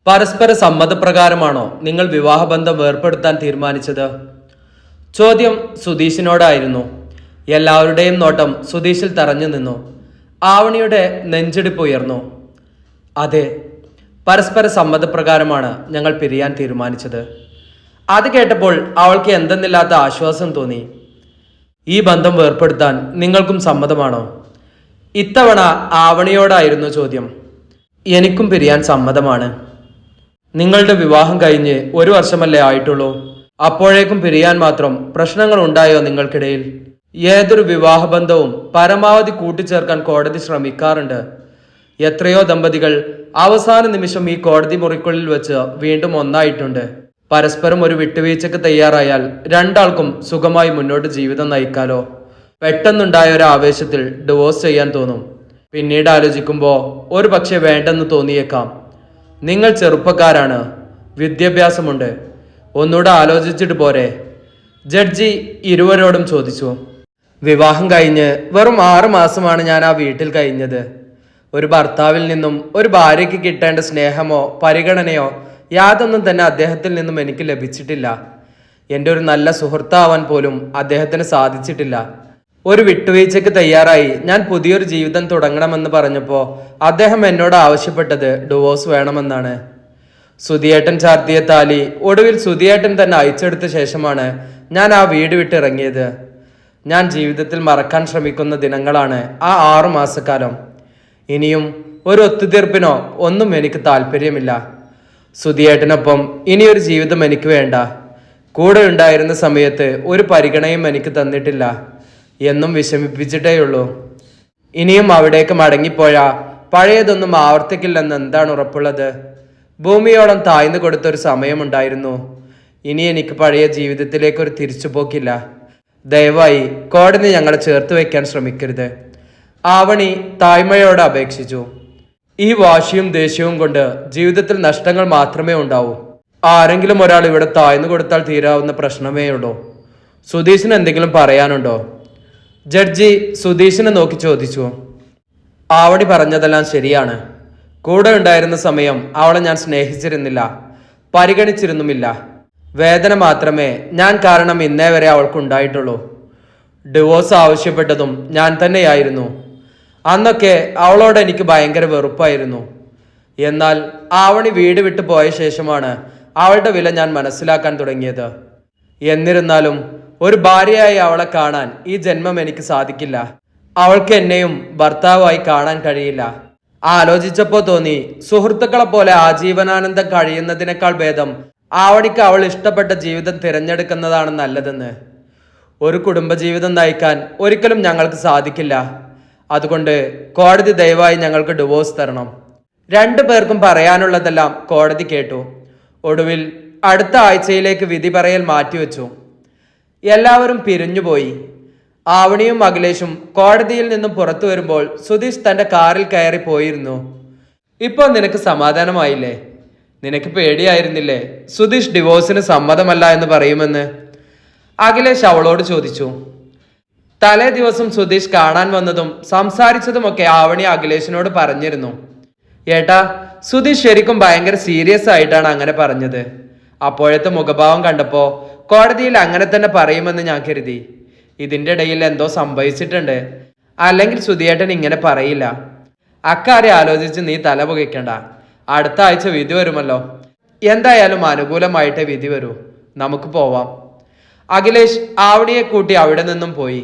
പരസ്പര സമ്മതപ്രകാരമാണോ നിങ്ങൾ വിവാഹബന്ധം വേർപെടുത്താൻ തീരുമാനിച്ചത്? ചോദ്യം സുധീഷിനോടായിരുന്നു. എല്ലാവരുടെയും നോട്ടം സുധീഷിൽ തറഞ്ഞു നിന്നു. ആവണിയുടെ നെഞ്ചിടിപ്പ് ഉയർന്നു. അതെ, പരസ്പര സമ്മതപ്രകാരമാണ് ഞങ്ങൾ പിരിയാൻ തീരുമാനിച്ചത്. അത് കേട്ടപ്പോൾ അവൾക്ക് എന്തെന്നില്ലാത്ത ആശ്വാസം തോന്നി. ഈ ബന്ധം വേർപെടുത്താൻ നിങ്ങൾക്കും സമ്മതമാണോ? ഇത്തവണ ആവണിയോടായിരുന്നു ചോദ്യം. എനിക്കും പിരിയാൻ സമ്മതമാണ്. നിങ്ങളുടെ വിവാഹം കഴിഞ്ഞ് 1 വർഷമല്ലേ ആയിട്ടുള്ളൂ. അപ്പോഴേക്കും പിരിയാൻ മാത്രം പ്രശ്നങ്ങൾ ഉണ്ടായോ നിങ്ങൾക്കിടയിൽ? ഏതൊരു വിവാഹബന്ധവും പരമാവധി കൂട്ടിച്ചേർക്കാൻ കോടതി ശ്രമിക്കാറുണ്ട്. എത്രയോ ദമ്പതികൾ അവസാന നിമിഷം ഈ കോടതി മുറിക്കുള്ളിൽ വെച്ച് വീണ്ടും ഒന്നായിട്ടുണ്ട്. പരസ്പരം ഒരു വിട്ടുവീഴ്ചക്ക് തയ്യാറായാൽ രണ്ടാൾക്കും സുഖമായി മുന്നോട്ട് ജീവിതം നയിക്കാലോ. പെട്ടെന്നുണ്ടായ ഒരു ആവേശത്തിൽ ഡിവോഴ്സ് ചെയ്യാൻ തോന്നും. പിന്നീട് ആലോചിക്കുമ്പോൾ ഒരു പക്ഷെ വേണ്ടെന്ന് തോന്നിയേക്കാം. നിങ്ങൾ ചെറുപ്പക്കാരാണ്, വിദ്യാഭ്യാസമുണ്ട്, ഒന്നുകൂടെ ആലോചിച്ചിട്ട് പോരെ? ജഡ്ജി ഇരുവരോടും ചോദിച്ചു. വിവാഹം കഴിഞ്ഞ് വെറും 6 മാസമാണ് ഞാൻ ആ വീട്ടിൽ കഴിഞ്ഞത്. ഒരു ഭർത്താവിൽ നിന്നും ഒരു ഭാര്യയ്ക്ക് കിട്ടേണ്ട സ്നേഹമോ പരിഗണനയോ യാതൊന്നും തന്നെ അദ്ദേഹത്തിൽ നിന്നും എനിക്ക് ലഭിച്ചിട്ടില്ല. എൻ്റെ ഒരു നല്ല സുഹൃത്താവാൻ പോലും അദ്ദേഹത്തിന് സാധിച്ചിട്ടില്ല. ഒരു വിട്ടുവീഴ്ചയ്ക്ക് തയ്യാറായി ഞാൻ പുതിയൊരു ജീവിതം തുടങ്ങണമെന്ന് പറഞ്ഞപ്പോൾ അദ്ദേഹം എന്നോട് ആവശ്യപ്പെട്ടത് ഡിവോഴ്സ് വേണമെന്നാണ്. സുധിയേട്ടൻ ചാർത്തിയ താലി ഒടുവിൽ സുധിയേട്ടൻ തന്നെ അയച്ചെടുത്ത ശേഷമാണ് ഞാൻ ആ വീട് വിട്ടിറങ്ങിയത്. ഞാൻ ജീവിതത്തിൽ മറക്കാൻ ശ്രമിക്കുന്ന ദിനങ്ങളാണ് ആ 6 മാസക്കാലം. ഇനിയും ഒരു ഒത്തുതീർപ്പിനോ ഒന്നും എനിക്ക് താല്പര്യമില്ല. സുധിയേട്ടനൊപ്പം ഇനിയൊരു ജീവിതം എനിക്ക് വേണ്ട. കൂടെ ഉണ്ടായിരുന്ന സമയത്ത് ഒരു പരിഗണയും എനിക്ക് തന്നിട്ടില്ല. എന്നും വിഷമിപ്പിച്ചിട്ടേയുള്ളൂ. ഇനിയും അവിടേക്ക് മടങ്ങിപ്പോയാ പഴയതൊന്നും ആവർത്തിക്കില്ലെന്ന് എന്താണ് ഉറപ്പുള്ളത്? ഭൂമിയോളം താഴ്ന്നു കൊടുത്തൊരു സമയമുണ്ടായിരുന്നു. ഇനി എനിക്ക് പഴയ ജീവിതത്തിലേക്ക് ഒരു തിരിച്ചുപോക്കില്ല. ദയവായി കോടതി ഞങ്ങളെ ചേർത്ത് വയ്ക്കാൻ ശ്രമിക്കരുത്. ആവണി താഴ്മയോടെ അപേക്ഷിച്ചു. ഈ വാശിയും ദേഷ്യവും കൊണ്ട് ജീവിതത്തിൽ നഷ്ടങ്ങൾ മാത്രമേ ഉണ്ടാവൂ. ആരെങ്കിലും ഒരാൾ ഇവിടെ താഴ്ന്നു കൊടുത്താൽ തീരാവുന്ന പ്രശ്നമേ ഉള്ളൂ. സുധീഷിന് എന്തെങ്കിലും പറയാനുണ്ടോ? ജഡ്ജി സുധീഷിനെ നോക്കി ചോദിച്ചു. ആവണി പറഞ്ഞതെല്ലാം ശരിയാണ്. കൂടെ ഉണ്ടായിരുന്ന സമയം അവളെ ഞാൻ സ്നേഹിച്ചിരുന്നില്ല, പരിഗണിച്ചിരുന്നുമില്ല. വേദന മാത്രമേ ഞാൻ കാരണം ഇന്നേ വരെ അവൾക്കുണ്ടായിട്ടുള്ളൂ. ഡിവോഴ്സ് ആവശ്യപ്പെട്ടതും ഞാൻ തന്നെയായിരുന്നു. അന്നൊക്കെ അവളോട് എനിക്ക് ഭയങ്കര വെറുപ്പായിരുന്നു. എന്നാൽ ആവണി വീട് വിട്ടു പോയ ശേഷമാണ് അവളുടെ വില ഞാൻ മനസ്സിലാക്കാൻ തുടങ്ങിയത്. എന്നിരുന്നാലും ഒരു ഭാര്യയായി അവളെ കാണാൻ ഈ ജന്മം എനിക്ക് സാധിക്കില്ല. അവൾക്ക് എന്നെയും ഭർത്താവായി കാണാൻ കഴിയില്ല. ആലോചിച്ചപ്പോ തോന്നി, സുഹൃത്തുക്കളെ പോലെ ആജീവനാനന്ദം കഴിയുന്നതിനേക്കാൾ ഭേദം ആവണിക്ക് അവൾ ഇഷ്ടപ്പെട്ട ജീവിതം തിരഞ്ഞെടുക്കുന്നതാണ് നല്ലതെന്ന്. ഒരു കുടുംബജീവിതം നയിക്കാൻ ഒരിക്കലും ഞങ്ങൾക്ക് സാധിക്കില്ല. അതുകൊണ്ട് കോടതി ദയവായി ഞങ്ങൾക്ക് ഡിവോഴ്സ് തരണം. 2 പേർക്കും പറയാനുള്ളതെല്ലാം കോടതി കേട്ടു. ഒടുവിൽ അടുത്ത ആഴ്ചയിലേക്ക് വിധി പറയൽ മാറ്റിവെച്ചു. എല്ലാവരും പിരിഞ്ഞുപോയി. ആവണിയും അഖിലേഷും കോടതിയിൽ നിന്നും പുറത്തു വരുമ്പോൾ സുധീഷ് തന്റെ കാറിൽ കയറി പോയിരുന്നു. ഇപ്പോൾ നിനക്ക് സമാധാനമായില്ലേ? നിനക്ക് പേടിയായിരുന്നില്ലേ സുധീഷ് ഡിവോഴ്സിന് സമ്മതമല്ല എന്ന് പറയുമെന്ന്? അഖിലേഷ് അവളോട് ചോദിച്ചു. തലേ ദിവസം സുധീഷ് കാണാൻ വന്നതും സംസാരിച്ചതുമൊക്കെ ആവണി അഖിലേഷിനോട് പറഞ്ഞിരുന്നു. ഏട്ടാ, സുധീഷ് ശരിക്കും ഭയങ്കര സീരിയസ് ആയിട്ടാണ് അങ്ങനെ പറഞ്ഞത്. അപ്പോഴത്തെ മുഖഭാവം കണ്ടപ്പോ കോടതിയിൽ അങ്ങനെ തന്നെ പറയുമെന്ന് ഞാൻ കരുതി. ഇതിന്റെ ഇടയിൽ എന്തോ സംഭവിച്ചിട്ടുണ്ട്. അല്ലെങ്കിൽ സുധിയേട്ടൻ ഇങ്ങനെ പറയില്ല. അക്കാര്യം ആലോചിച്ച് നീ തല പുകയ്ക്കണ്ട. അടുത്ത ആഴ്ച വിധി വരുമല്ലോ. എന്തായാലും അനുകൂലമായിട്ടേ വിധി വരൂ. നമുക്ക് പോവാം. അഖിലേഷ് ആവണിയെ കൂട്ടി അവിടെ നിന്നും പോയി.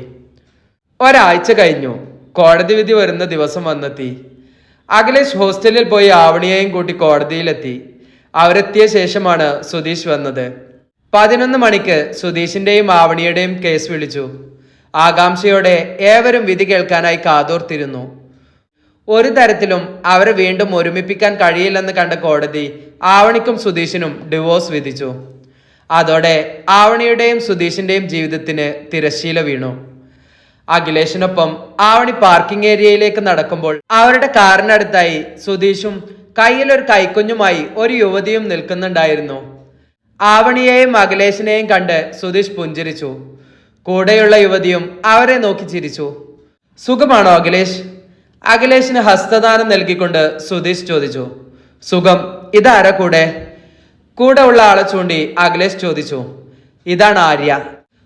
ഒരാഴ്ച കഴിഞ്ഞു. കോടതി വിധി വരുന്ന ദിവസം വന്നെത്തി. അഖിലേഷ് ഹോസ്റ്റലിൽ പോയി ആവണിയെയും കൂട്ടി കോടതിയിലെത്തി. അവരെത്തിയ ശേഷമാണ് സുധീഷ് വന്നത്. 11 മണിക്ക് സുധീഷിന്റെയും ആവണിയുടെയും കേസ് വിളിച്ചു. ആകാംക്ഷയോടെ ഏവരും വിധി കേൾക്കാനായി കാതോർത്തിരുന്നു. ഒരു തരത്തിലും അവരെ വീണ്ടും ഒരുമിപ്പിക്കാൻ കഴിയില്ലെന്ന് കണ്ട കോടതി ആവണിക്കും സുധീഷിനും ഡിവോഴ്സ് വിധിച്ചു. അതോടെ ആവണിയുടെയും സുധീഷിന്റെയും ജീവിതത്തിന് തിരശ്ശീല വീണു. അഖിലേഷിനൊപ്പം ആവണി പാർക്കിംഗ് ഏരിയയിലേക്ക് നടക്കുമ്പോൾ അവരുടെ കാറിനടുത്തായി സുധീഷും കയ്യിലൊരു കൈക്കുഞ്ഞുമായി ഒരു യുവതിയും നിൽക്കുന്നുണ്ടായിരുന്നു. ആവണിയെയും അഖിലേഷിനെയും കണ്ട് സുധീഷ് പുഞ്ചിരിച്ചു. കൂടെയുള്ള യുവതിയും അവരെ നോക്കി ചിരിച്ചു. സുഖമാണോ അഖിലേഷ്? അഖിലേഷിന് ഹസ്തദാനം നൽകിക്കൊണ്ട് സുധീഷ് ചോദിച്ചു. സുഖം, ഇതാരാ കൂടെ? കൂടെ ഉള്ള ആളെ ചൂണ്ടി അഖിലേഷ് ചോദിച്ചു. ഇതാണ് ആര്യ.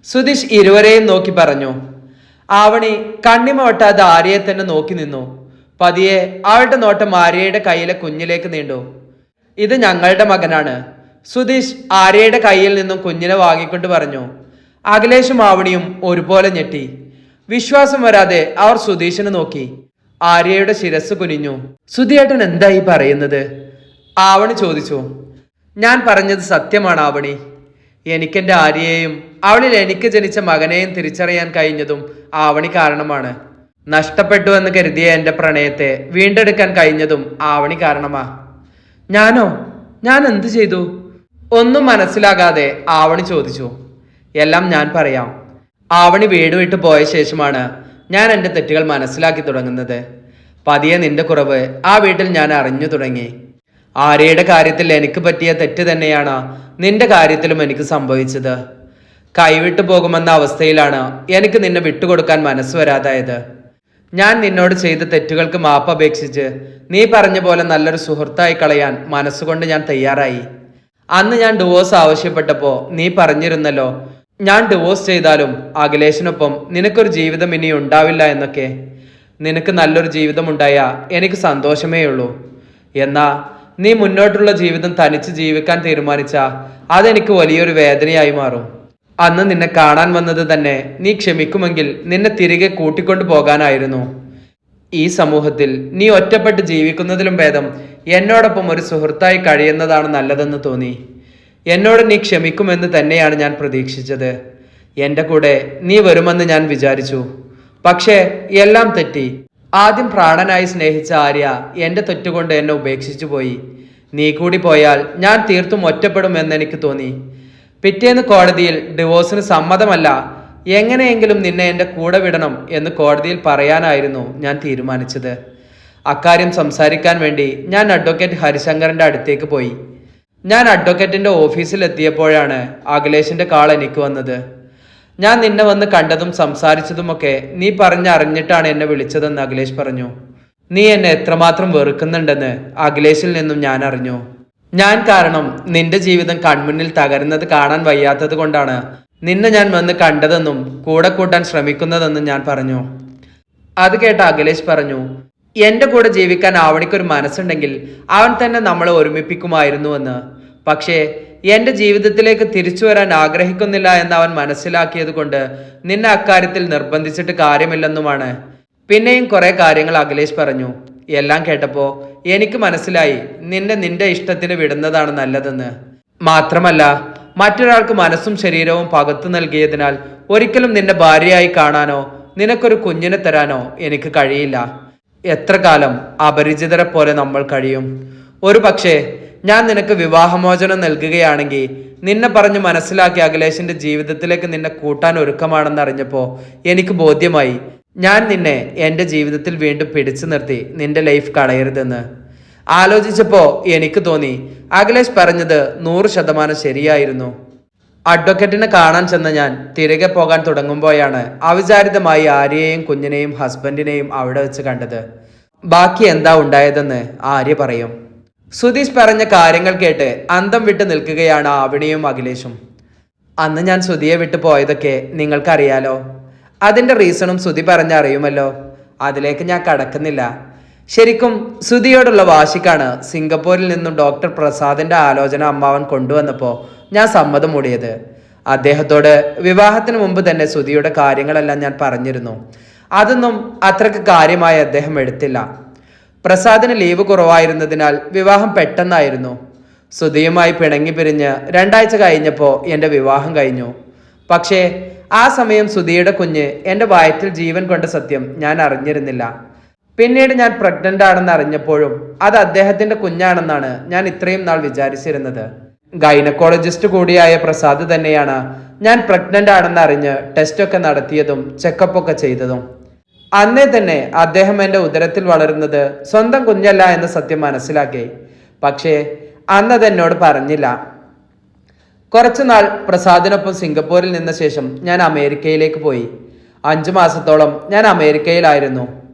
സുധീഷ് ഇരുവരെയും നോക്കി പറഞ്ഞു. ആവണി കണ്ണിമ വെട്ടാതെ ആര്യയെ തന്നെ നോക്കി നിന്നു. പതിയെ അവളുടെ നോട്ടം ആര്യയുടെ കയ്യിലെ കുഞ്ഞിലേക്ക് നീണ്ടു. ഇത് ഞങ്ങളുടെ മകനാണ്. സുധീഷ് ആര്യയുടെ കയ്യിൽ നിന്നും കുഞ്ഞിനെ വാങ്ങിക്കൊണ്ട് പറഞ്ഞു. അഖിലേഷും ആവണിയും ഒരുപോലെ ഞെട്ടി. വിശ്വാസം വരാതെ അവർ സുധീഷിനെ നോക്കി. ആര്യയുടെ ശിരസ് കുനിഞ്ഞു. സുധിയേട്ടൻ എന്തായി പറയുന്നത്? ആവണി ചോദിച്ചു. ഞാൻ പറഞ്ഞത് സത്യമാണ് ആവണി. എനിക്കെന്റെ ആര്യയെയും അവളിൽ എനിക്ക് ജനിച്ച മകനെയും തിരിച്ചറിയാൻ കഴിഞ്ഞതും ആവണി കാരണമാണ്. നഷ്ടപ്പെട്ടു എന്ന് കരുതിയ എന്റെ പ്രണയത്തെ വീണ്ടെടുക്കാൻ കഴിഞ്ഞതും ആവണി കാരണമാ. ഞാനോ? ഞാൻ എന്ത് ചെയ്തു? ഒന്നും മനസ്സിലാകാതെ ആവണി ചോദിച്ചു. എല്ലാം ഞാൻ പറയാം. ആവണി വീട് വിട്ടു പോയ ശേഷമാണ് ഞാൻ എൻ്റെ തെറ്റുകൾ മനസ്സിലാക്കി തുടങ്ങുന്നത്. പതിയെ നിന്റെ കുറവ് ആ വീട്ടിൽ ഞാൻ അറിഞ്ഞു തുടങ്ങി. ആര്യയുടെ കാര്യത്തിൽ എനിക്ക് പറ്റിയ തെറ്റ് തന്നെയാണ് നിന്റെ കാര്യത്തിലും എനിക്ക് സംഭവിച്ചത്. കൈവിട്ടു പോകുമെന്ന അവസ്ഥയിലാണ് എനിക്ക് നിന്നെ വിട്ടുകൊടുക്കാൻ മനസ്സ് വരാതായത്. ഞാൻ നിന്നോട് ചെയ്ത തെറ്റുകൾക്ക് മാപ്പ് അപേക്ഷിച്ച് നീ പറഞ്ഞ പോലെ നല്ലൊരു സുഹൃത്തായി കളയാൻ മനസ്സുകൊണ്ട് ഞാൻ തയ്യാറായി. അന്ന് ഞാൻ ഡിവോഴ്സ് ആവശ്യപ്പെട്ടപ്പോൾ നീ പറഞ്ഞിരുന്നല്ലോ, ഞാൻ ഡിവോഴ്സ് ചെയ്താലും അഖിലേഷിനൊപ്പം നിനക്കൊരു ജീവിതം ഇനി ഉണ്ടാവില്ല എന്നൊക്കെ. നിനക്ക് നല്ലൊരു ജീവിതം ഉണ്ടായാൽ എനിക്ക് സന്തോഷമേ ഉള്ളൂ. എന്നാ നീ മുന്നോട്ടുള്ള ജീവിതം തനിച്ച് ജീവിക്കാൻ തീരുമാനിച്ച അതെനിക്ക് വലിയൊരു വേദനയായി മാറും. അന്ന് നിന്നെ കാണാൻ വന്നത് തന്നെ നീ ക്ഷമിക്കുമെങ്കിൽ നിന്നെ തിരികെ കൂട്ടിക്കൊണ്ടു പോകാനായിരുന്നു. ഈ സമൂഹത്തിൽ നീ ഒറ്റപ്പെട്ട് ജീവിക്കുന്നതിലും ഭേദം എന്നോടൊപ്പം ഒരു സുഹൃത്തായി കഴിയുന്നതാണ് നല്ലതെന്ന് തോന്നി. എന്നോട് നീ ക്ഷമിക്കുമെന്ന് തന്നെയാണ് ഞാൻ പ്രതീക്ഷിച്ചത്. എൻ്റെ കൂടെ നീ വരുമെന്ന് ഞാൻ വിചാരിച്ചു. പക്ഷേ എല്ലാം തെറ്റി. ആദ്യം പ്രാണനായി സ്നേഹിച്ച ആര്യ എൻ്റെ തെറ്റുകൊണ്ട് എന്നെ ഉപേക്ഷിച്ചു പോയി. നീ കൂടി പോയാൽ ഞാൻ തീർത്തും ഒറ്റപ്പെടുമെന്ന് എനിക്ക് തോന്നി. പിറ്റേന്ന് കോടതിയിൽ ഡിവോഴ്സിന് സമ്മതമല്ല, എങ്ങനെയെങ്കിലും നിന്നെ എൻ്റെ കൂടെ വിടണം എന്ന് കോടതിയിൽ പറയാനായിരുന്നു ഞാൻ തീരുമാനിച്ചത്. അക്കാര്യം സംസാരിക്കാൻ വേണ്ടി ഞാൻ അഡ്വക്കേറ്റ് ഹരിശങ്കറിൻ്റെ അടുത്തേക്ക് പോയി. ഞാൻ അഡ്വക്കേറ്റിൻ്റെ ഓഫീസിൽ എത്തിയപ്പോഴാണ് അഖിലേഷിൻ്റെ കാൾ എനിക്ക് വന്നത്. ഞാൻ നിന്നെ വന്ന് കണ്ടതും സംസാരിച്ചതുമൊക്കെ നീ പറഞ്ഞറിഞ്ഞിട്ടാണ് എന്നെ വിളിച്ചതെന്ന് അഖിലേഷ് പറഞ്ഞു. നീ എന്നെ എത്രമാത്രം വെറുക്കുന്നുണ്ടെന്ന് അഖിലേഷിൽ നിന്നും ഞാൻ അറിഞ്ഞു. ഞാൻ കാരണം നിന്റെ ജീവിതം കൺമുന്നിൽ തകരുന്നത് കാണാൻ വയ്യാത്തത് കൊണ്ടാണ് നിന്നെ ഞാൻ വന്ന് കണ്ടതെന്നും കൂടെ കൂട്ടാൻ ശ്രമിക്കുന്നതെന്നും ഞാൻ പറഞ്ഞു. അത് കേട്ട അഖിലേഷ് പറഞ്ഞു, എന്റെ കൂടെ ജീവിക്കാൻ ആവണിക്കൊരു മനസ്സുണ്ടെങ്കിൽ അവൻ തന്നെ നമ്മളെ ഒരുമിപ്പിക്കുമായിരുന്നുവെന്ന്. പക്ഷേ എന്റെ ജീവിതത്തിലേക്ക് തിരിച്ചു വരാൻ ആഗ്രഹിക്കുന്നില്ല എന്ന് അവൻ മനസ്സിലാക്കിയത് കൊണ്ട് നിന്നെ അക്കാര്യത്തിൽ നിർബന്ധിച്ചിട്ട് കാര്യമില്ലെന്നുമാണ്. പിന്നെയും കുറെ കാര്യങ്ങൾ അഖിലേഷ് പറഞ്ഞു. എല്ലാം കേട്ടപ്പോ എനിക്ക് മനസ്സിലായി നിന്റെ ഇഷ്ടത്തിന് വിടുന്നതാണ് നല്ലതെന്ന്. മാത്രമല്ല മറ്റൊരാൾക്ക് മനസ്സും ശരീരവും പകർത്തു നൽകിയതിനാൽ ഒരിക്കലും നിന്റെ ഭാര്യയായി കാണാനോ നിനക്കൊരു കുഞ്ഞിനെ തരാനോ എനിക്ക് കഴിയില്ല. എത്ര കാലം അപരിചിതരെ പോലെ നമ്മൾ കഴിയും? ഒരു പക്ഷേ ഞാൻ നിനക്ക് വിവാഹമോചനം നൽകുകയാണെങ്കിൽ നിന്നെ പറഞ്ഞ് മനസ്സിലാക്കി അഖിലേഷിന്റെ ജീവിതത്തിലേക്ക് നിന്നെ കൂട്ടാൻ ഒരുക്കമാണെന്ന് അറിഞ്ഞപ്പോൾ എനിക്ക് ബോധ്യമായി ഞാൻ നിന്നെ എൻ്റെ ജീവിതത്തിൽ വീണ്ടും പിടിച്ചു നിർത്തി നിന്റെ ലൈഫ് കളയരുതെന്ന്. ആലോചിച്ചപ്പോ എനിക്ക് തോന്നി അഖിലേഷ് പറഞ്ഞത് 100% ശരിയായിരുന്നു. അഡ്വക്കേറ്റിനെ കാണാൻ ചെന്ന ഞാൻ തിരികെ പോകാൻ തുടങ്ങുമ്പോഴാണ് അവിചാരിതമായി ആര്യയെയും കുഞ്ഞിനെയും ഹസ്ബൻഡിനെയും അവിടെ വെച്ച് കണ്ടത്. ബാക്കി എന്താ ഉണ്ടായതെന്ന് ആര്യ പറയും. സുധീഷ് പറഞ്ഞ കാര്യങ്ങൾ കേട്ട് അന്തം വിട്ട് നിൽക്കുകയാണ് ആവണിയും അഖിലേഷും. അന്ന് ഞാൻ സുധിയെ വിട്ടു പോയതൊക്കെ നിങ്ങൾക്കറിയാലോ. അതിന്റെ റീസണും സുധി പറഞ്ഞറിയുമല്ലോ. അതിലേക്ക് ഞാൻ കടക്കുന്നില്ല. ശരിക്കും സുധിയോടുള്ള വാശിക്കാണ് സിംഗപ്പൂരിൽ നിന്നും ഡോക്ടർ പ്രസാദിന്റെ ആലോചന അമ്മാവൻ കൊണ്ടുവന്നപ്പോൾ ഞാൻ സമ്മതം മൂടിയത്. അദ്ദേഹത്തോട് വിവാഹത്തിന് മുമ്പ് തന്നെ സുധിയുടെ കാര്യങ്ങളെല്ലാം ഞാൻ പറഞ്ഞിരുന്നു. അതൊന്നും അത്രക്ക് കാര്യമായി അദ്ദേഹം എടുത്തില്ല. പ്രസാദിന് ലീവ് കുറവായിരുന്നതിനാൽ വിവാഹം പെട്ടെന്നായിരുന്നു. സുധിയുമായി പിണങ്ങി പിരിഞ്ഞ് 2 ആഴ്ച കഴിഞ്ഞപ്പോൾ എൻ്റെ വിവാഹം കഴിഞ്ഞു. പക്ഷേ ആ സമയം സുധിയുടെ കുഞ്ഞ് എൻ്റെ വയറ്റിൽ ജീവൻ കൊണ്ട സത്യം ഞാൻ അറിഞ്ഞിരുന്നില്ല. പിന്നീട് ഞാൻ പ്രഗ്നന്റ് ആണെന്ന് അറിഞ്ഞപ്പോഴും അത് അദ്ദേഹത്തിന്റെ കുഞ്ഞാണെന്നാണ് ഞാൻ ഇത്രയും നാൾ വിചാരിച്ചിരുന്നത്. ഗൈനക്കോളജിസ്റ്റ് കൂടിയായ പ്രസാദ് തന്നെയാണ് ഞാൻ പ്രഗ്നന്റ് ആണെന്ന് അറിഞ്ഞ് ടെസ്റ്റൊക്കെ നടത്തിയതും ചെക്കപ്പ് ഒക്കെ ചെയ്തതും. അന്നേ തന്നെ അദ്ദേഹം എൻ്റെ ഉദരത്തിൽ വളരുന്നത് സ്വന്തം കുഞ്ഞല്ല എന്ന സത്യം മനസ്സിലാക്കി. പക്ഷേ അന്നതെന്നോട് പറഞ്ഞില്ല. കുറച്ചുനാൾ പ്രസാദിനൊപ്പം സിംഗപ്പൂരിൽ നിന്ന ശേഷം ഞാൻ അമേരിക്കയിലേക്ക് പോയി. 5 മാസത്തോളം ഞാൻ അമേരിക്കയിലായിരുന്നു.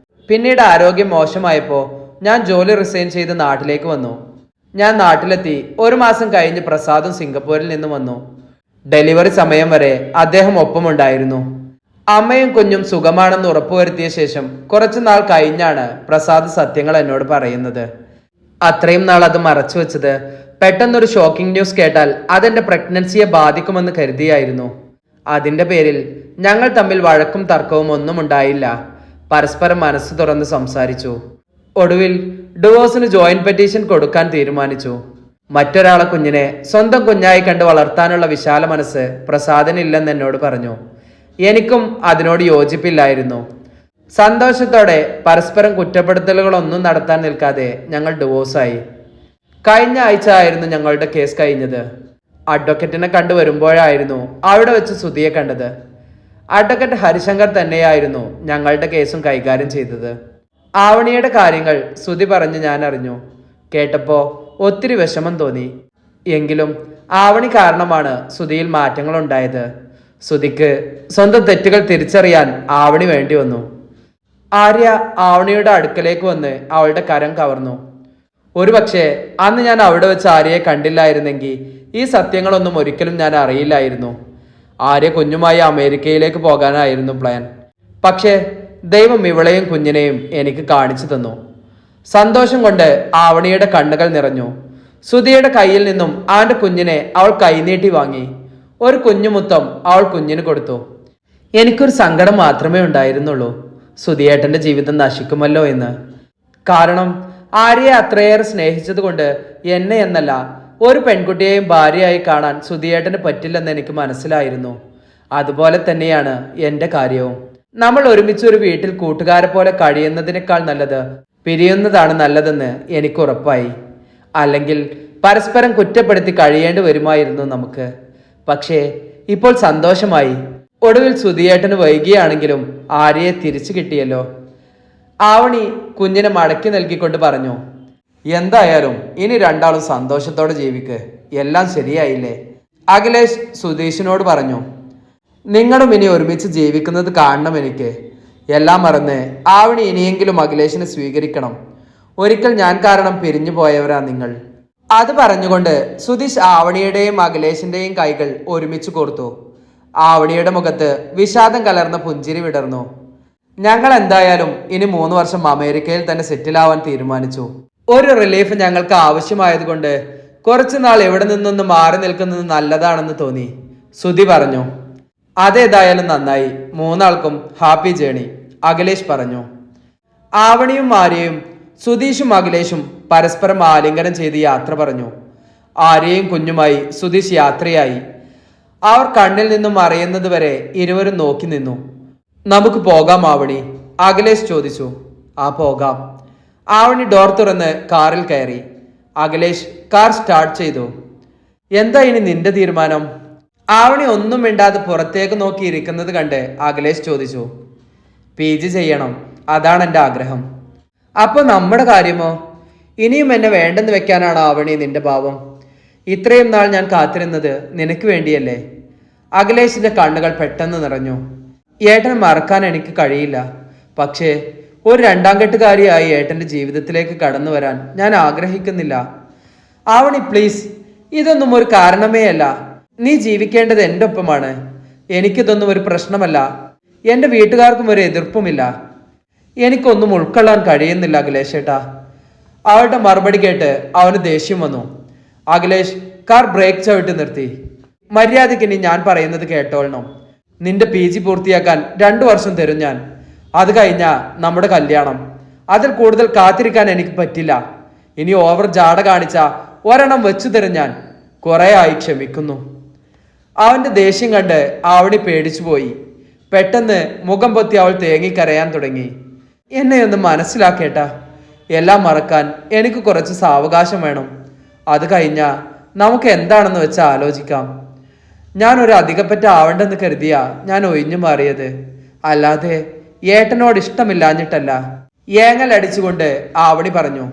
പിന്നീട് ആരോഗ്യം മോശമായപ്പോൾ ഞാൻ ജോലി റിസൈൻ ചെയ്ത് നാട്ടിലേക്ക് വന്നു. ഞാൻ നാട്ടിലെത്തി. 1 മാസം കഴിഞ്ഞ് പ്രസാദും സിംഗപ്പൂരിൽ നിന്ന് വന്നു. ഡെലിവറി സമയം വരെ അദ്ദേഹം ഒപ്പമുണ്ടായിരുന്നു. അമ്മയും കുഞ്ഞും സുഖമാണെന്ന് ഉറപ്പുവരുത്തിയ ശേഷം കുറച്ചു നാൾ കഴിഞ്ഞാണ് പ്രസാദ് സത്യങ്ങൾ എന്നോട് പറയുന്നത്. അത്രയും നാൾ അത് മറച്ചു വെച്ചത് പെട്ടെന്നൊരു ഷോക്കിംഗ് ന്യൂസ് കേട്ടാൽ അതെന്റെ പ്രഗ്നൻസിയെ ബാധിക്കുമെന്ന് കരുതിയായിരുന്നു. അതിന്റെ പേരിൽ ഞങ്ങൾ തമ്മിൽ വഴക്കും തർക്കവും ഒന്നും ഉണ്ടായില്ല. പരസ്പരം മനസ്സ് തുറന്ന് സംസാരിച്ചു. ഒടുവിൽ ഡിവോഴ്സിന് ജോയിന്റ് പെറ്റീഷൻ കൊടുക്കാൻ തീരുമാനിച്ചു. മറ്റൊരാളെ കുഞ്ഞിനെ സ്വന്തം കുഞ്ഞായി കണ്ട് വളർത്താനുള്ള വിശാല മനസ്സ് പ്രസാദിനില്ലെന്ന് എന്നോട് പറഞ്ഞു. എനിക്കും അതിനോട് യോജിപ്പില്ലായിരുന്നു. സന്തോഷത്തോടെ പരസ്പരം കുറ്റപ്പെടുത്തലുകളൊന്നും നടത്താൻ നിൽക്കാതെ ഞങ്ങൾ ഡിവോഴ്സായി. കഴിഞ്ഞ ആഴ്ച ആയിരുന്നു ഞങ്ങളുടെ കേസ് കഴിഞ്ഞത്. അഡ്വക്കറ്റിനെ കണ്ടുവരുമ്പോഴായിരുന്നു അവിടെ വെച്ച് സുധിയെ കണ്ടത്. അഡ്വക്കറ്റ് ഹരിശങ്കർ തന്നെയായിരുന്നു ഞങ്ങളുടെ കേസും കൈകാര്യം ചെയ്തത്. ആവണിയുടെ കാര്യങ്ങൾ സുധി പറഞ്ഞ് ഞാൻ അറിഞ്ഞു. കേട്ടപ്പോ ഒത്തിരി വിഷമം തോന്നി. എങ്കിലും ആവണി കാരണമാണ് സുധിയിൽ മാറ്റങ്ങൾ ഉണ്ടായത്. സുധിക്ക് സ്വന്തം തെറ്റുകൾ തിരിച്ചറിയാൻ ആവണി വേണ്ടി വന്നു. ആര്യ ആവണിയുടെ അടുക്കലേക്ക് വന്ന് അവളുടെ കരം കവർന്നു. ഒരുപക്ഷെ അന്ന് ഞാൻ അവിടെ വെച്ച് ആര്യയെ കണ്ടില്ലായിരുന്നെങ്കിൽ ഈ സത്യങ്ങളൊന്നും ഒരിക്കലും ഞാൻ അറിയില്ലായിരുന്നു. ആര്യ കുഞ്ഞുമായി അമേരിക്കയിലേക്ക് പോകാനായിരുന്നു പ്ലാൻ. പക്ഷേ ദൈവം ഇവളെയും കുഞ്ഞിനെയും എനിക്ക് കാണിച്ചു തന്നു. സന്തോഷം കൊണ്ട് ആവണിയുടെ കണ്ണുകൾ നിറഞ്ഞു. സുധിയുടെ കയ്യിൽ നിന്നും അവന്റെ കുഞ്ഞിനെ അവൾ കൈനീട്ടി വാങ്ങി. ഒരു കുഞ്ഞുമുത്തം അവൾ കുഞ്ഞിന് കൊടുത്തു. എനിക്കൊരു സങ്കടം മാത്രമേ ഉണ്ടായിരുന്നുള്ളൂ, സുധിയേട്ടന്റെ ജീവിതം നശിക്കുമല്ലോ എന്ന്. കാരണം ആര്യയെ അത്രയേറെ സ്നേഹിച്ചത് കൊണ്ട് എന്നെ എന്നല്ല ഒരു പെൺകുട്ടിയെയും ഭാര്യയായി കാണാൻ സുധിയേട്ടന് പറ്റില്ലെന്ന് എനിക്ക് മനസ്സിലായിരുന്നു. അതുപോലെ തന്നെയാണ് എൻ്റെ കാര്യവും. നമ്മൾ ഒരുമിച്ച് ഒരു വീട്ടിൽ കൂട്ടുകാരെ പോലെ കഴിയുന്നതിനേക്കാൾ നല്ലത് പിരിയുന്നതാണ് നല്ലതെന്ന് എനിക്ക് ഉറപ്പായി. അല്ലെങ്കിൽ പരസ്പരം കുറ്റപ്പെടുത്തി കഴിയേണ്ടി വരുമായിരുന്നു നമുക്ക്. പക്ഷേ ഇപ്പോൾ സന്തോഷമായി. ഒടുവിൽ സുധിയേട്ടന് വൈകിയാണെങ്കിലും ആര്യയെ തിരിച്ചു കിട്ടിയല്ലോ. ആവണി കുഞ്ഞിനെ മടക്കി നൽകിക്കൊണ്ട് പറഞ്ഞു. എന്തായാലും ഇനി രണ്ടാളും സന്തോഷത്തോടെ ജീവിക്ക്, എല്ലാം ശരിയായില്ലേ? അഖിലേഷ് സുധീഷിനോട് പറഞ്ഞു. നിങ്ങളും ഇനി ഒരുമിച്ച് ജീവിക്കുന്നത് കാണണം എനിക്ക്. എല്ലാം മറന്ന് ആവണി ഇനിയെങ്കിലും അഖിലേഷിനെ സ്വീകരിക്കണം. ഒരിക്കൽ ഞാൻ കാരണം പിരിഞ്ഞു പോയവരാ നിങ്ങൾ. അത് പറഞ്ഞുകൊണ്ട് സുധീഷ് ആവണിയുടെയും അഖിലേഷിന്റെയും കൈകൾ ഒരുമിച്ച് കോർത്തു. ആവണിയുടെ മുഖത്ത് വിഷാദം കലർന്ന പുഞ്ചിരി വിടർന്നു. ഞങ്ങൾ എന്തായാലും ഇനി 3 വർഷം അമേരിക്കയിൽ തന്നെ സെറ്റിലാവാൻ തീരുമാനിച്ചു. ഒരു റിലീഫ് ഞങ്ങൾക്ക് ആവശ്യമായതുകൊണ്ട് കുറച്ചു നാൾ എവിടെ നിന്നൊന്ന് മാറി നിൽക്കുന്നത് നല്ലതാണെന്ന് തോന്നി, സുധി പറഞ്ഞു. അതേതായാലും നന്നായി, 3 ആൾക്കും ഹാപ്പി ജേണി, അഖിലേഷ് പറഞ്ഞു. ആവണിയും ആര്യയും സുധീഷും അഖിലേഷും പരസ്പരം ആലിംഗനം ചെയ്ത് യാത്ര പറഞ്ഞു. ആര്യയും കുഞ്ഞുമായി സുധീഷ് യാത്രയായി. അവർ കണ്ണിൽ നിന്നും മറയുന്നത് വരെ ഇരുവരും നോക്കി നിന്നു. നമുക്ക് പോകാം ആവണി, അഖിലേഷ് ചോദിച്ചു. ആ പോകാം. ആവണി ഡോർ തുറന്ന് കാറിൽ കയറി. അഖിലേഷ് കാർ സ്റ്റാർട്ട് ചെയ്തു. എന്താ ഇനി നിന്റെ തീരുമാനം? ആവണി ഒന്നും മിണ്ടാതെ പുറത്തേക്ക് നോക്കി ഇരിക്കുന്നത് കണ്ട് അഖിലേഷ് ചോദിച്ചു. PG ചെയ്യണം, അതാണ് എൻ്റെ ആഗ്രഹം. അപ്പൊ നമ്മുടെ കാര്യമോ? ഇനിയും എന്നെ വേണ്ടെന്ന് വെക്കാനാണ് ആവണി നിന്റെ ഭാവം? ഇത്രയും നാൾ ഞാൻ കാത്തിരുന്നത് നിനക്ക് വേണ്ടിയല്ലേ? അഖിലേഷിന്റെ കണ്ണുകൾ പെട്ടെന്ന് നിറഞ്ഞു. ഏട്ടനെ മറക്കാൻ എനിക്ക് കഴിയില്ല. പക്ഷേ ഒരു 2ാം കെട്ടുകാരിയായി ഏട്ടന്റെ ജീവിതത്തിലേക്ക് കടന്നു വരാൻ ഞാൻ ആഗ്രഹിക്കുന്നില്ല. ആവണി പ്ലീസ്, ഇതൊന്നും ഒരു കാരണമേ അല്ല. നീ ജീവിക്കേണ്ടത് എൻ്റെ ഒപ്പമാണ്. എനിക്കിതൊന്നും ഒരു പ്രശ്നമല്ല. എൻ്റെ വീട്ടുകാർക്കും ഒരു എതിർപ്പുമില്ല. എനിക്കൊന്നും ഉൾക്കൊള്ളാൻ കഴിയുന്നില്ല അഖിലേഷേട്ടാ. അവളുടെ മറുപടി കേട്ട് അവന് ദേഷ്യം വന്നു. അഖിലേഷ് കാർ ബ്രേക്ക് ചവിട്ടി നിർത്തി. മര്യാദയ്ക്ക് ഇനി ഞാൻ പറയുന്നത് കേട്ടോളണം. നിന്റെ PG പൂർത്തിയാക്കാൻ 2 വർഷം തരും ഞാൻ. അത് കഴിഞ്ഞാ നമ്മുടെ കല്യാണം. അതിൽ കൂടുതൽ കാത്തിരിക്കാൻ എനിക്ക് പറ്റില്ല. ഇനി ഓവർ ജാട കാണിച്ച ഒരെണ്ണം വെച്ചു തരും ഞാൻ. കുറെ ആയി, ക്ഷമിക്കുന്നു. അവന്റെ ദേഷ്യം കണ്ട് ആവണി പേടിച്ചു പോയി. പെട്ടെന്ന് മുഖം പൊത്തി അവൾ തേങ്ങിക്കരയാൻ തുടങ്ങി. എന്നെ ഒന്ന് മനസ്സിലാക്കേട്ടാ. എല്ലാം മറക്കാൻ എനിക്ക് കുറച്ച് സാവകാശം വേണം. അത് കഴിഞ്ഞാ നമുക്ക് എന്താണെന്ന് വെച്ചാൽ ആലോചിക്കാം. ഞാനൊരു അധികപ്പറ്റ ആവണ്ടെന്ന് കരുതിയാ ഞാൻ ഒഴിഞ്ഞു മാറിയത്. അല്ലാതെ ഏട്ടനോട് ഇഷ്ടമില്ലാഞ്ഞിട്ടല്ല. ഏങ്ങൽ അടിച്ചുകൊണ്ട് ആവണി പറഞ്ഞു.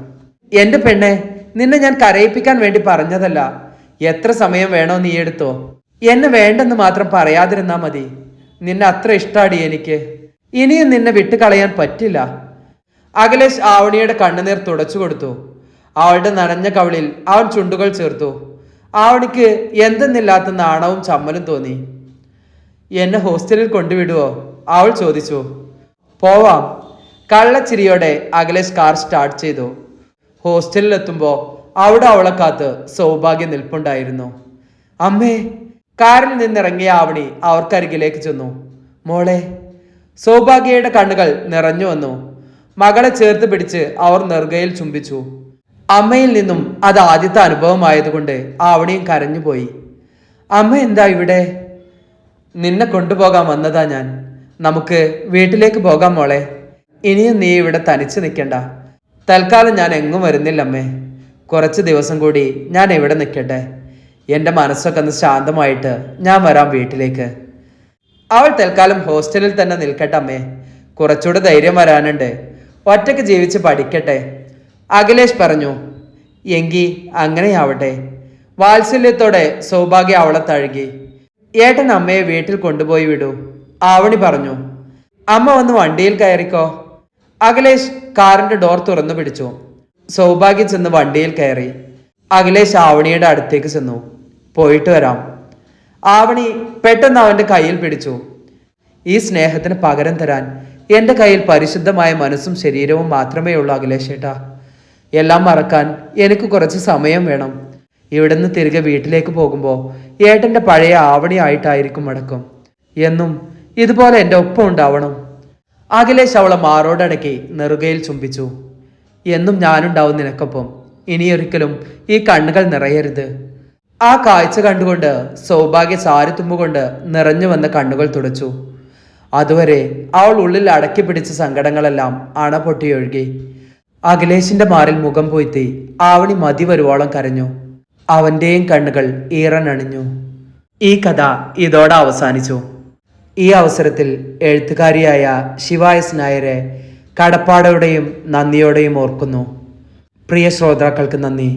എന്റെ പെണ്ണെ, നിന്നെ ഞാൻ കരയിപ്പിക്കാൻ വേണ്ടി പറഞ്ഞതല്ല. എത്ര സമയം വേണോ നീ എടുത്തോ. എന്നെ വേണ്ടെന്ന് മാത്രം പറയാതിരുന്നാ മതി. നിന്നെ അത്ര ഇഷ്ടാടി എനിക്ക്. ഇനിയും നിന്നെ വിട്ടുകളയാൻ പറ്റില്ല. അഖിലേഷ് ആവണിയുടെ കണ്ണുനീർ തുടച്ചു കൊടുത്തു. അവളുടെ നനഞ്ഞ കവിളിൽ അവൻ ചുണ്ടുകൾ ചേർത്തു. ആവണിക്ക് എന്തെന്നില്ലാത്ത നാണവും ചമ്മലും തോന്നി. എന്നെ ഹോസ്റ്റലിൽ കൊണ്ടുവിടുവോ? അവൾ ചോദിച്ചു. പോവാം. കള്ളച്ചിരിയോടെ അഖിലേഷ് കാർ സ്റ്റാർട്ട് ചെയ്തു. ഹോസ്റ്റലിൽ എത്തുമ്പോൾ അവിടെ അവളെ കാത്ത് സൗഭാഗ്യം നിൽപ്പുണ്ടായിരുന്നു. അമ്മേ! കാറിൽ നിന്നിറങ്ങിയ ആവണി അവർക്കരികിലേക്ക് ചെന്നു. മോളെ! സൗഭാഗ്യയുടെ കണ്ണുകൾ നിറഞ്ഞു വന്നു. മകളെ ചേർത്ത് പിടിച്ച് അവർ നെറുകയിൽ ചുംബിച്ചു. അമ്മയിൽ നിന്നും അത് ആദ്യത്തെ അനുഭവമായതുകൊണ്ട് ആവണിയും കരഞ്ഞുപോയി. അമ്മ എന്താ ഇവിടെ? നിന്നെ കൊണ്ടുപോകാൻ വന്നതാ ഞാൻ. നമുക്ക് വീട്ടിലേക്ക് പോകാം മോളെ. ഇനിയും നീ ഇവിടെ തനിച്ച് നിൽക്കണ്ട. തൽക്കാലം ഞാൻ എങ്ങും വരുന്നില്ല അമ്മേ. കുറച്ച് ദിവസം കൂടി ഞാൻ ഇവിടെ നിൽക്കട്ടെ. എൻ്റെ മനസ്സൊക്കെ ഒന്ന് ശാന്തമായിട്ട് ഞാൻ വരാം വീട്ടിലേക്ക്. അവൾ തൽക്കാലം ഹോസ്റ്റലിൽ തന്നെ നിൽക്കട്ടെ അമ്മേ. കുറച്ചുകൂടെ ധൈര്യം വരാനുണ്ട്. ഒറ്റയ്ക്ക് ജീവിച്ച് പഠിക്കട്ടെ, അഖിലേഷ് പറഞ്ഞു. എങ്കി അങ്ങനെയാവട്ടെ. വാത്സല്യത്തോടെ സൗഭാഗ്യ അവളെ തഴുകി. ഏട്ടൻ അമ്മയെ വീട്ടിൽ കൊണ്ടുപോയി വിടൂ, ആവണി പറഞ്ഞു. അമ്മ വന്ന് വണ്ടിയിൽ കയറിക്കോ. അഖിലേഷ് കാറിന്റെ ഡോർ തുറന്നു പിടിച്ചു. സൗഭാഗ്യ ചെന്ന് വണ്ടിയിൽ കയറി. അഖിലേഷ് ആവണിയുടെ അടുത്തേക്ക് ചെന്നു. പോയിട്ട് വരാം. ആവണി പെട്ടെന്ന് അവന്റെ കയ്യിൽ പിടിച്ചു. ഈ സ്നേഹത്തിന് പകരം തരാൻ എൻ്റെ കയ്യിൽ പരിശുദ്ധമായ മനസ്സും ശരീരവും മാത്രമേ ഉള്ളൂ അഖിലേഷ് ഏട്ടാ. എല്ലാം മറക്കാൻ എനിക്ക് കുറച്ച് സമയം വേണം. ഇവിടുന്ന് തിരികെ വീട്ടിലേക്ക് പോകുമ്പോൾ ഏട്ടൻ്റെ പഴയ ആവണി ആയിട്ടായിരിക്കും മടക്കം. എന്നും ഇതുപോലെ എൻ്റെ ഒപ്പം ഉണ്ടാവണം. അഖിലേഷ് അവളെ മാറോടടക്കി നെറുകയിൽ ചുംബിച്ചു. എന്നും ഞാനുണ്ടാവും നിനക്കൊപ്പം. ഇനിയൊരിക്കലും ഈ കണ്ണുകൾ നിറയരുത്. ആ കാഴ്ച കണ്ടുകൊണ്ട് സൗഭാഗ്യ സാരിത്തുമ്പുകൊണ്ട് നിറഞ്ഞു വന്ന കണ്ണുകൾ തുടച്ചു. അതുവരെ അവൾ ഉള്ളിൽ അടക്കി പിടിച്ച സങ്കടങ്ങളെല്ലാം അണ പൊട്ടിയൊഴുകി. അഖിലേഷിന്റെ മാറിൽ മുഖം പൊയ്ത്തി ആവണി മതി വരുവോളം കരഞ്ഞു. അവന്റെയും കണ്ണുകൾ ഈറനണിഞ്ഞു. ഈ കഥ ഇതോടെ അവസാനിച്ചു. ഈ അവസരത്തിൽ എഴുത്തുകാരിയായ ശിവ എസ് നായരെ കടപ്പാടോടെയും നന്ദിയോടെയും ഓർക്കുന്നു. പ്രിയ ശ്രോതാക്കൾക്ക് നന്ദി.